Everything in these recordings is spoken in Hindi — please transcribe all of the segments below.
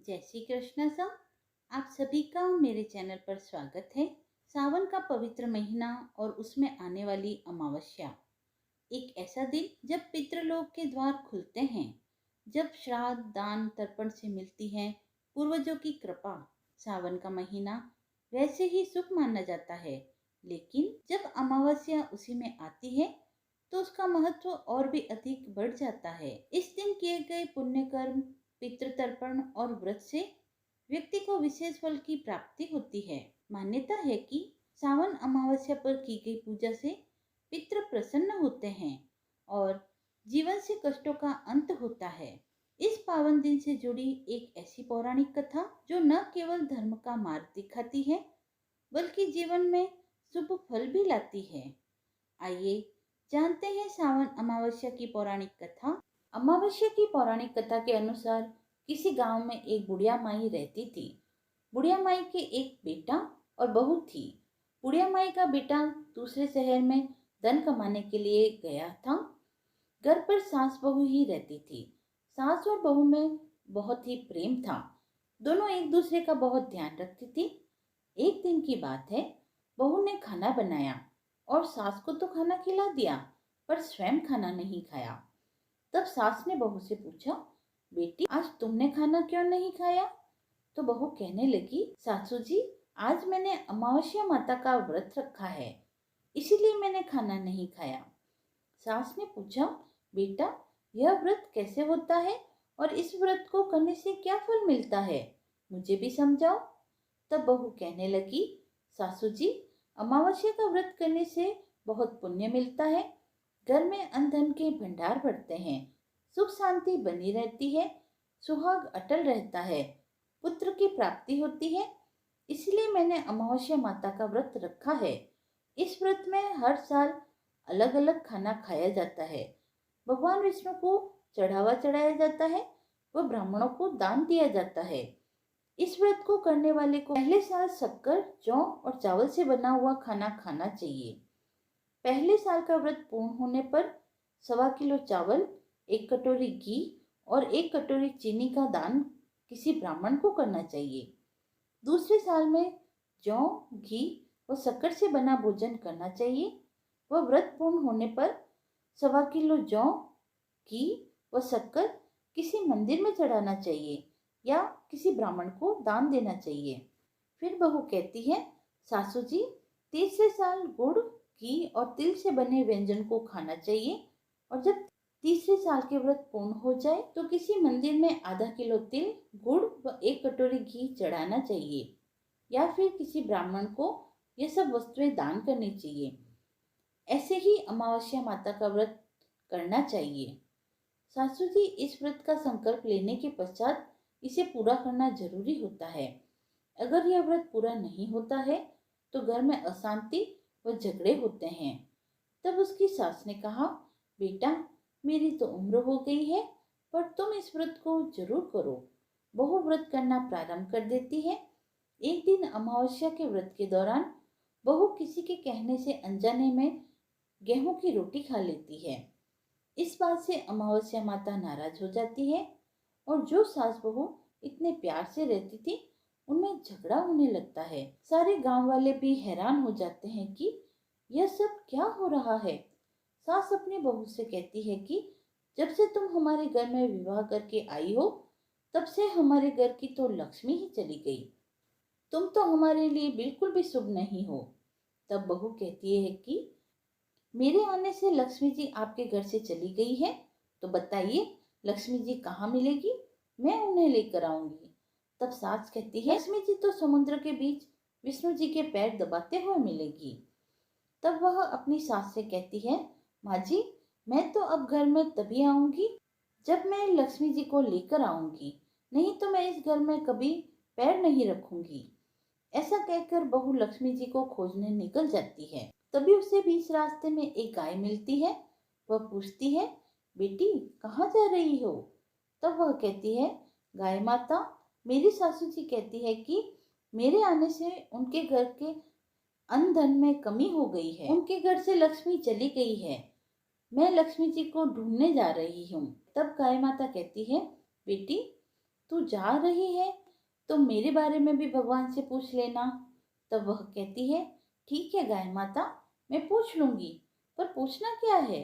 जय श्री कृष्ण सा। आप सभी का मेरे चैनल पर स्वागत है। सावन का पवित्र महीना और उसमें आने वाली अमावस्या, एक ऐसा दिन जब पितृलोक के द्वार खुलते हैं, जब श्राद्ध दान तर्पण से मिलती है पूर्वजों की कृपा। सावन का महीना वैसे ही शुभ माना जाता है, लेकिन जब अमावस्या उसी में आती है तो उसका महत्व और भी अधिक बढ़ जाता है। इस दिन किए गए पुण्य कर्म, पितृतर्पण और व्रत से व्यक्ति को विशेष फल की प्राप्ति होती है। मान्यता है कि सावन अमावस्या पर की गई पूजा से पितृ प्रसन्न होते हैं और जीवन से कष्टों का अंत होता है। इस पावन दिन से जुड़ी एक ऐसी पौराणिक कथा जो न केवल धर्म का मार्ग दिखाती है, बल्कि जीवन में शुभ फल भी लाती है। आइए जानते हैं सावन अमावस्या की पौराणिक कथा। अमावस्या की पौराणिक कथा के अनुसार किसी गांव में एक बुढ़िया माई रहती थी। बुढ़िया माई के एक बेटा और बहू थी। बुढ़िया माई का बेटा दूसरे शहर में धन कमाने के लिए गया था। घर पर सास बहू ही रहती थी। सास और बहू में बहुत ही प्रेम था। दोनों एक दूसरे का बहुत ध्यान रखती थी। एक दिन की बात है, बहू ने खाना बनाया और सास को तो खाना खिला दिया, पर स्वयं खाना नहीं खाया। तब सास ने बहू से पूछा, बेटी आज तुमने खाना क्यों नहीं खाया? तो बहू कहने लगी, सासू जी आज मैंने अमावस्या माता का व्रत रखा है, इसीलिए मैंने खाना नहीं खाया। सास ने पूछा, बेटा यह व्रत कैसे होता है और इस व्रत को करने से क्या फल मिलता है, मुझे भी समझाओ। तब बहू कहने लगी, सासू जी अमावस्या का व्रत करने से बहुत पुण्य मिलता है। घर में अन्न धन के भंडार बढ़ते हैं, सुख शांति बनी रहती है, सुहाग अटल रहता है, पुत्र की प्राप्ति होती है। इसलिए मैंने अमावस्या माता का व्रत रखा है। इस व्रत में हर साल अलग अलग खाना खाया जाता है। भगवान विष्णु को चढ़ावा चढ़ाया जाता है व ब्राह्मणों को दान दिया जाता है। इस व्रत को करने वाले को पहले साल शक्कर, जौ और चावल से बना हुआ खाना खाना चाहिए। पहले साल का व्रत पूर्ण होने पर 1.25 किलो चावल, 1 कटोरी घी और 1 कटोरी चीनी का दान किसी ब्राह्मण को करना चाहिए। दूसरे साल में जौ, घी व शक्कर से बना भोजन करना चाहिए। वह व्रत पूर्ण होने पर 1.25 किलो जौ, घी व शक्कर किसी मंदिर में चढ़ाना चाहिए या किसी ब्राह्मण को दान देना चाहिए। फिर बहू कहती है, सासू जी तीसरे साल गुड़, घी और तिल से बने व्यंजन को खाना चाहिए और जब तीसरे साल के व्रत पूर्ण हो जाए तो किसी मंदिर में आधा किलो तिल, गुड़ व 1 कटोरी घी चढ़ाना चाहिए या फिर किसी ब्राह्मण को ये सब वस्तुएं दान करनी चाहिए। ऐसे ही अमावस्या माता का व्रत करना चाहिए। सासू जी इस व्रत का संकल्प लेने के पश्चात इसे पूरा करना जरूरी होता है। अगर यह व्रत पूरा नहीं होता है तो घर में अशांति व झगड़े होते हैं। तब उसकी सास ने कहा, बेटा मेरी तो उम्र हो गई है, पर तुम इस व्रत को जरूर करो। बहू व्रत करना प्रारंभ कर देती है। एक दिन अमावस्या के व्रत के दौरान बहू किसी के कहने से अनजाने में गेहूं की रोटी खा लेती है। इस बात से अमावस्या माता नाराज हो जाती है और जो सास बहू इतने प्यार से रहती थी उनमें झगड़ा होने लगता है। सारे गांव वाले भी हैरान हो जाते हैं कि यह सब क्या हो रहा है। सास अपनी बहू से कहती है कि जब से तुम हमारे घर में विवाह करके आई हो, तब से हमारे घर की तो लक्ष्मी ही चली गई। तुम तो हमारे लिए बिल्कुल भी शुभ नहीं हो। तब बहू कहती है कि मेरे आने से लक्ष्मी जी आपके घर से चली गई है, तो बताइए लक्ष्मी जी कहाँ मिलेगी, मैं उन्हें लेकर आऊंगी। तब सास कहती है, लक्ष्मी जी तो समुद्र के बीच विष्णु जी के पैर दबाते हुए मिलेगी। तब वह अपनी सास से कहती है, माँ जी मैं तो अब घर में तभी आऊंगी जब मैं लक्ष्मी जी को लेकर आऊंगी, नहीं तो मैं इस घर में कभी पैर नहीं रखूंगी। ऐसा कहकर बहू लक्ष्मी जी को खोजने निकल जाती है। तभी उसे बीच रास्ते में एक गाय मिलती है। वह पूछती है, बेटी कहाँ जा रही हो? तब वह कहती है, गाय माता मेरी सासू जी कहती है कि मेरे आने से उनके घर के अन्न धन में कमी हो गई है, उनके घर से लक्ष्मी चली गई है, मैं लक्ष्मी जी को ढूंढने जा रही हूँ। तब गाय माता कहती है, बेटी तू जा रही है तो मेरे बारे में भी भगवान से पूछ लेना। तब वह कहती है, ठीक है गाय माता, मैं पूछ लूंगी, पर पूछना क्या है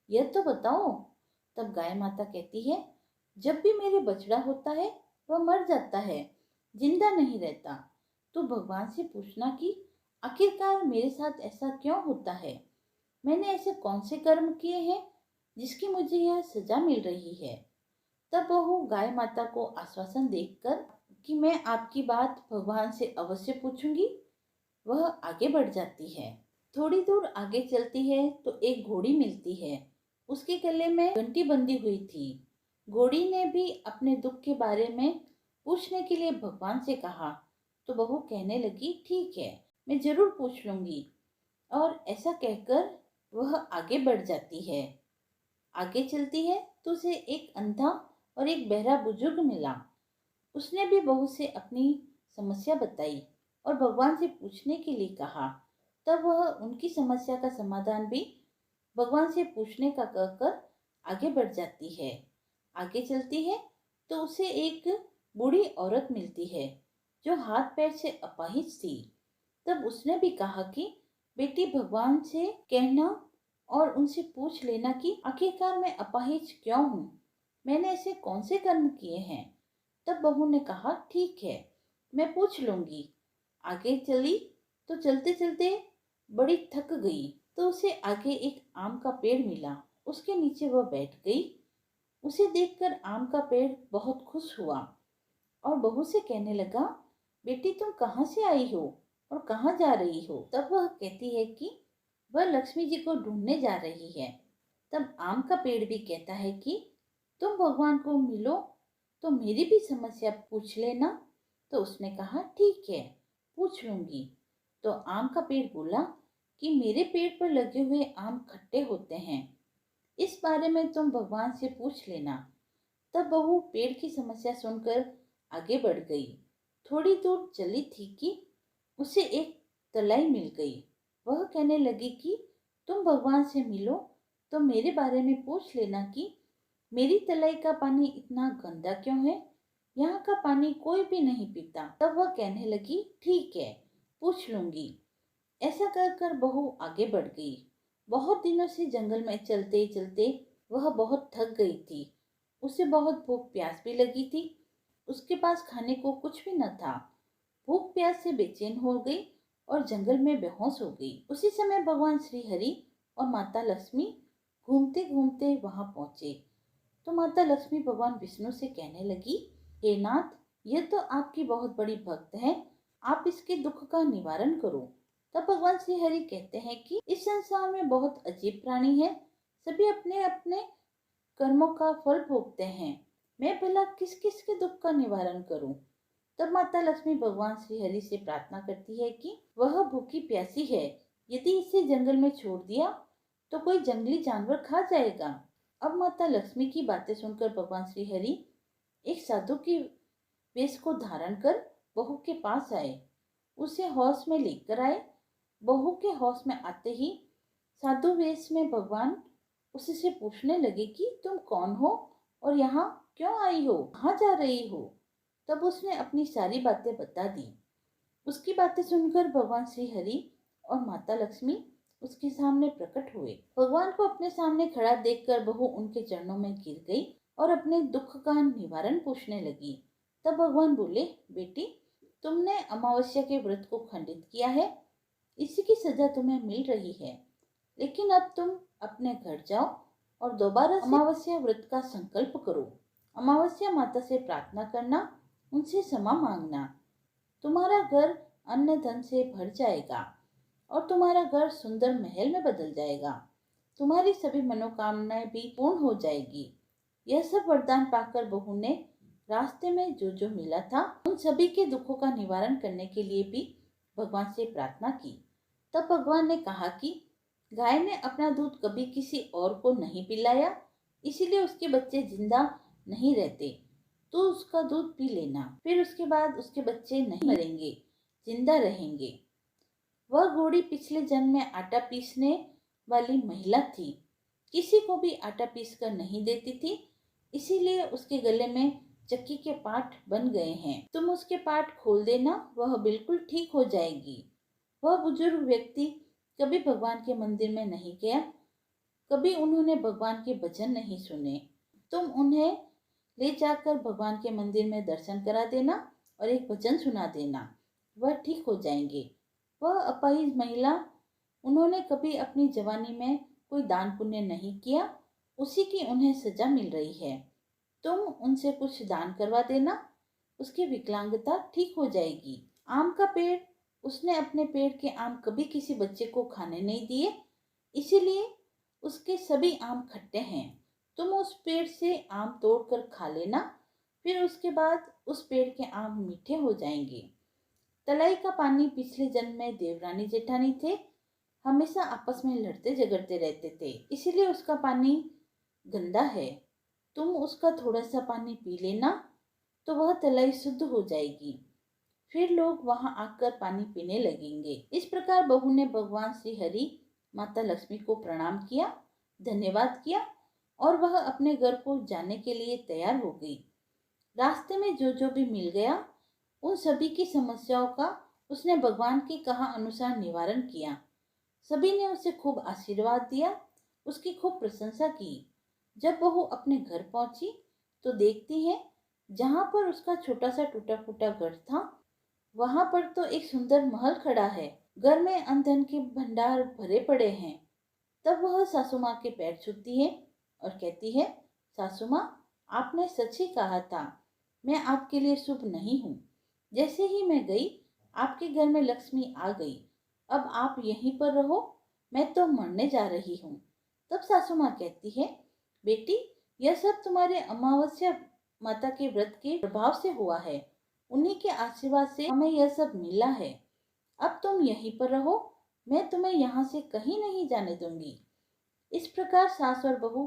यह तो बताओ। तब गाय माता कहती है, जब भी मेरे बछड़ा होता है वह मर जाता है, जिंदा नहीं रहता। तो भगवान से पूछना कि आखिरकार मेरे साथ ऐसा क्यों होता है। मैंने ऐसे कौन से कर्म किए हैं जिसकी मुझे यह सजा मिल रही है। तब बहू गाय माता को आश्वासन देकर कि मैं आपकी बात भगवान से अवश्य पूछूंगी, वह आगे बढ़ जाती है। थोड़ी दूर आगे चलती है तो एक घोड़ी मिलती है। उसके गले में घंटी बंधी हुई थी। घोड़ी ने भी अपने दुख के बारे में पूछने के लिए भगवान से कहा। तो बहू कहने लगी, ठीक है, मैं जरूर पूछ लूंगी। और ऐसा कहकर वह आगे बढ़ जाती है। आगे चलती है तो उसे एक अंधा और एक बहरा बुजुर्ग मिला। उसने भी बहू से अपनी समस्या बताई और भगवान से पूछने के लिए कहा। तब वह उनकी समस्या का समाधान भी भगवान से पूछने का कहकर आगे बढ़ जाती है। आगे चलती है तो उसे एक बूढ़ी औरत मिलती है जो हाथ पैर से अपाहिज थी। तब उसने भी कहा कि बेटी, भगवान से कहना और उनसे पूछ लेना कि आखिरकार मैं अपाहिज क्यों हूँ, मैंने ऐसे कौन से कर्म किए हैं। तब बहू ने कहा, ठीक है, मैं पूछ लूंगी। आगे चली तो चलते चलते बड़ी थक गई तो उसे आगे एक आम का पेड़ मिला। उसके नीचे वह बैठ गई। उसे देखकर आम का पेड़ बहुत खुश हुआ और बहू से कहने लगा, बेटी, तुम कहाँ से आई हो और कहाँ जा रही हो। तब वह कहती है कि वह लक्ष्मी जी को ढूंढने जा रही है। तब आम का पेड़ भी कहता है कि तुम भगवान को मिलो तो मेरी भी समस्या पूछ लेना। तो उसने कहा, ठीक है, पूछ लूंगी। तो आम का पेड़ बोला कि मेरे पेड़ पर लगे हुए आम खट्टे होते हैं, इस बारे में तुम भगवान से पूछ लेना। तब बहू पेड़ की समस्या सुनकर आगे बढ़ गई। थोड़ी दूर चली थी कि उसे एक तलाई मिल गई। वह कहने लगी कि तुम भगवान से मिलो तो मेरे बारे में पूछ लेना कि मेरी तलाई का पानी इतना गंदा क्यों है, यहाँ का पानी कोई भी नहीं पीता। तब वह कहने लगी, ठीक है, पूछ लूंगी। ऐसा कर कर बहू आगे बढ़ गई। बहुत दिनों से जंगल में चलते चलते वह बहुत थक गई थी। उसे बहुत भूख प्यास भी लगी थी। उसके पास खाने को कुछ भी न था। भूख प्यास से बेचैन हो गई और जंगल में बेहोश हो गई। उसी समय भगवान श्री हरि और माता लक्ष्मी घूमते घूमते वहां पहुंचे। तो माता लक्ष्मी भगवान विष्णु से कहने लगी, हे नाथ, यह तो आपकी बहुत बड़ी भक्त है, आप इसके दुख का निवारण करो। तब भगवान श्री हरि कहते हैं कि इस संसार में बहुत अजीब प्राणी है, सभी अपने अपने कर्मों का फल भोगते हैं, मैं भला किस किस के दुख का निवारण करूं। तब माता लक्ष्मी भगवान श्री हरि से प्रार्थना करती है कि वह भूखी प्यासी है, यदि इसे जंगल में छोड़ दिया तो कोई जंगली जानवर खा जाएगा। अब माता लक्ष्मी की बातें सुनकर भगवान श्री हरि एक साधु की वेश को धारण कर बहू के पास आए, उसे हौस में लेकर आए। बहू के हौस में आते ही साधु वेश में भगवान उससे पूछने लगे कि तुम कौन हो और यहाँ क्यों आई हो, कहाँ जा रही हो। तब उसने अपनी सारी बातें बता दी। उसकी बातें सुनकर भगवान श्री हरि और माता लक्ष्मी उसके सामने प्रकट हुए। भगवान को अपने सामने खड़ा देखकर बहू उनके चरणों में गिर गई और अपने दुख का निवारण पूछने लगी। तब भगवान बोले, बेटी, तुमने अमावस्या के व्रत को खंडित किया है, इसी की सजा तुम्हें मिल रही है। लेकिन अब तुम अपने घर जाओ और दोबारा अमावस्या व्रत का संकल्प करो। अमावस्या माता से प्रार्थना करना, उनसे क्षमा मांगना। तुम्हारा घर अन्न धन से भर जाएगा और तुम्हारा घर सुंदर महल में बदल जाएगा। तुम्हारी सभी मनोकामनाएं भी पूर्ण हो जाएगी। यह सब वरदान पाकर बहू ने रास्ते में जो जो मिला था उन सभी के दुखों का निवारण करने के लिए भी भगवान से प्रार्थना की। तब भगवान ने कहा कि गाय ने अपना दूध कभी किसी और को नहीं पिलाया, इसीलिए उसके बच्चे जिंदा नहीं रहते, तो उसका दूध पी लेना, फिर उसके बाद उसके बच्चे नहीं मरेंगे, जिंदा रहेंगे। वह घोड़ी पिछले जन्म में आटा पीसने वाली महिला थी, किसी को भी आटा पीस कर नहीं देती थी, इसीलिए उसके गले में चक्की के पार्ट बन गए हैं, तुम उसके पार्ट खोल देना, वह बिल्कुल ठीक हो जाएगी। वह बुजुर्ग व्यक्ति कभी भगवान के मंदिर में नहीं गया, कभी उन्होंने भगवान के भजन नहीं सुने। तुम उन्हें ले जाकर भगवान के मंदिर में दर्शन करा देना और एक भजन सुना देना, वह ठीक हो जाएंगे। वह अपाहिज महिला, उन्होंने कभी अपनी जवानी में कोई दान पुण्य नहीं किया, उसी की उन्हें सजा मिल रही है। तुम उनसे कुछ दान करवा देना, उसकी विकलांगता ठीक हो जाएगी। आम का पेड़, उसने अपने पेड़ के आम कभी किसी बच्चे को खाने नहीं दिए, इसीलिए उसके सभी आम खट्टे हैं। तुम उस पेड़ से आम तोड़कर खा लेना, फिर उसके बाद उस पेड़ के आम मीठे हो जाएंगे। तलाई का पानी, पिछले जन्म में देवरानी जेठानी थे, हमेशा आपस में लड़ते झगड़ते रहते थे, इसीलिए उसका पानी गंदा है। तुम उसका थोड़ा सा पानी पी लेना तो वह तलाई शुद्ध हो जाएगी, फिर लोग वहां आकर पानी पीने लगेंगे। इस प्रकार बहू ने भगवान श्री हरि, माता लक्ष्मी को प्रणाम किया, धन्यवाद किया और वह अपने घर को जाने के लिए तैयार हो गई। रास्ते में जो जो भी मिल गया, उन सभी की समस्याओं का उसने भगवान के कहा अनुसार निवारण किया। सभी ने उसे खूब आशीर्वाद दिया, उसकी खूब प्रशंसा की। जब बहू अपने घर पहुंची तो देखती है, जहां पर उसका छोटा सा टूटा फूटा घर था, वहां पर तो एक सुंदर महल खड़ा है। घर में अन्न धन के भंडार भरे पड़े हैं। तब वह सासू माँ के पैर छूती है और कहती है, सासू माँ, आपने सच ही कहा था, मैं आपके लिए शुभ नहीं हूँ। जैसे ही मैं गई, आपके घर में लक्ष्मी आ गई। अब आप यहीं पर रहो, मैं तो मरने जा रही हूँ। तब सासू माँ कहती है, बेटी, यह सब तुम्हारे अमावस्या माता के व्रत के प्रभाव से हुआ है, उन्हीं के आशीर्वाद से हमें यह सब मिला है। अब तुम यहीं पर रहो, मैं तुम्हें यहाँ से कहीं नहीं जाने दूंगी। इस प्रकार सास और बहू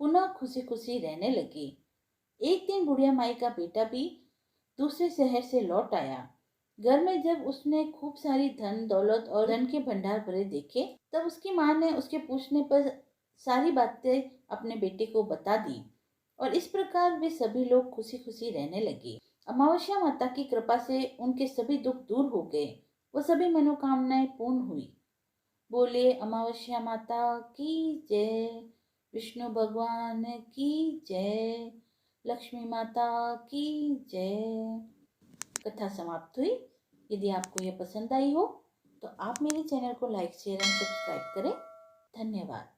पुनः खुशी खुशी रहने लगे। एक दिन बुढ़िया माई का बेटा भी दूसरे शहर से लौट आया। घर में जब उसने खूब सारी धन दौलत और धन के भंडार भरे देखे, तब उसकी माँ ने उसके पूछने पर सारी बातें अपने बेटे को बता दी और इस प्रकार वे सभी लोग खुशी खुशी रहने लगे। अमावस्या माता की कृपा से उनके सभी दुख दूर हो गए, वो सभी मनोकामनाएं पूर्ण हुई। बोले अमावस्या माता की जय, विष्णु भगवान की जय, लक्ष्मी माता की जय। कथा समाप्त हुई। यदि आपको यह पसंद आई हो तो आप मेरे चैनल को लाइक शेयर एंड सब्सक्राइब करें। धन्यवाद।